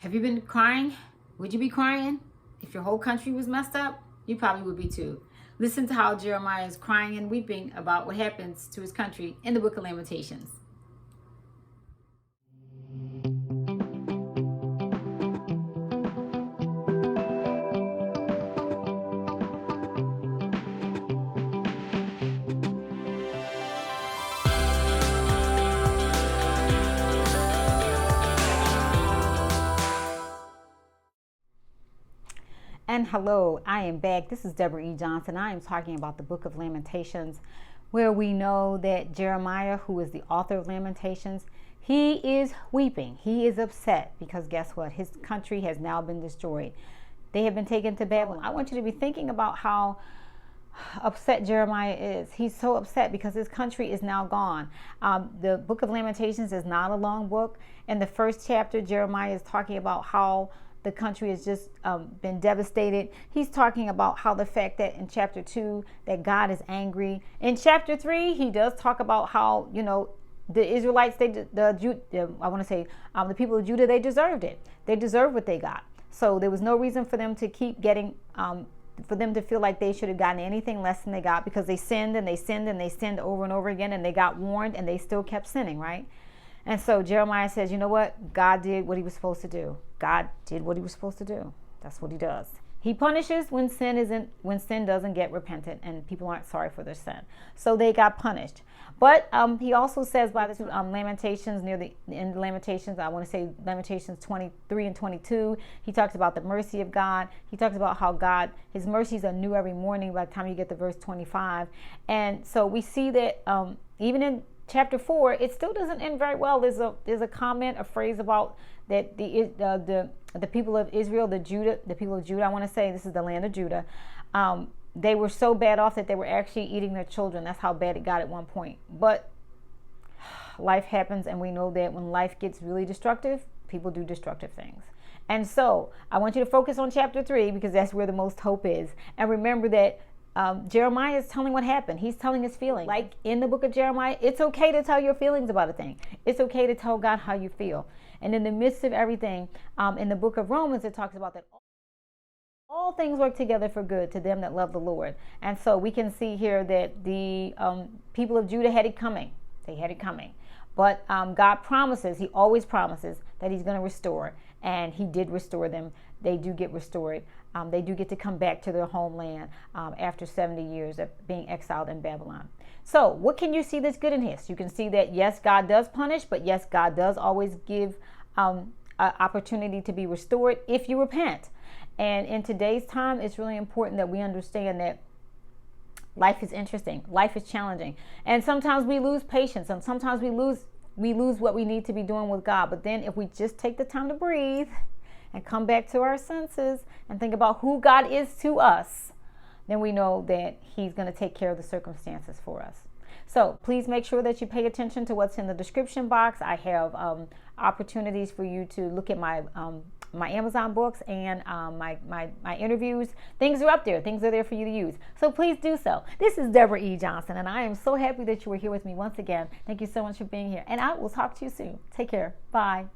Have you been crying? Would you be crying? If your whole country was messed up, you probably would be too. Listen to how Jeremiah is crying and weeping about what happens to his country in the book of Lamentations. And hello, I am back. This is Deborah E. Johnson. I am talking about the book of Lamentations, where we know that Jeremiah, who is the author of Lamentations, he is weeping. He is upset because guess what? His country has now been destroyed. They have been taken to Babylon. I want you to be thinking about how upset Jeremiah is. He's so upset because his country is now gone. The book of Lamentations is not a long book. In the first chapter, Jeremiah is talking about how the country has just been devastated. He's talking about how the fact that in chapter 2 that God is angry. In chapter 3, he does talk about how, the Israelites, the people of Judah, they deserved it. They deserved what they got. So there was no reason for them to keep getting, for them to feel like they should have gotten anything less than they got, because they sinned and they sinned and they sinned over and over again, and they got warned and they still kept sinning, right? And so Jeremiah says, you know what? God did what he was supposed to do. God did what he was supposed to do. That's what he does. He punishes when sin doesn't get repentant and people aren't sorry for their sin. So they got punished. But he also says by the Lamentations, near the end of Lamentations, I want to say Lamentations 23 and 22, he talks about the mercy of God. He talks about how God, his mercies are new every morning by the time you get to verse 25. And so we see that even in chapter 4, it still doesn't end very well. There's a comment, a phrase about that the people of Israel, the people of Judah, I want to say this is the land of Judah, they were so bad off that they were actually eating their children. That's how bad it got at one point. But life happens, and we know that when life gets really destructive, people do destructive things. And so I want you to focus on chapter 3, because that's where the most hope is. And remember that Jeremiah is telling what happened. He's telling his feelings. Like in the book of Jeremiah, it's okay to tell your feelings about a thing. It's okay to tell God how you feel. And in the midst of everything, in the book of Romans, it talks about that all things work together for good to them that love the Lord. And so we can see here that the people of Judah had it coming. They had it coming. But God promises, he always promises that he's going to restore. And he did restore them. They do get restored. They do get to come back to their homeland after 70 years of being exiled in Babylon. So what can you see that's good in this? You can see that, yes, God does punish, but yes, God does always give an opportunity to be restored if you repent. And in today's time, it's really important that we understand that life is interesting. Life is challenging. And sometimes we lose patience, and sometimes we lose what we need to be doing with God. But then if we just take the time to breathe and come back to our senses and think about who God is to us, then we know that he's going to take care of the circumstances for us. So please make sure that you pay attention to what's in the description box. I have opportunities for you to look at my Amazon books and my interviews. Things are up there. Things are there for you to use. So please do so. This is Deborah E. Johnson, and I am so happy that you were here with me once again. Thank you so much for being here. And I will talk to you soon. Take care. Bye.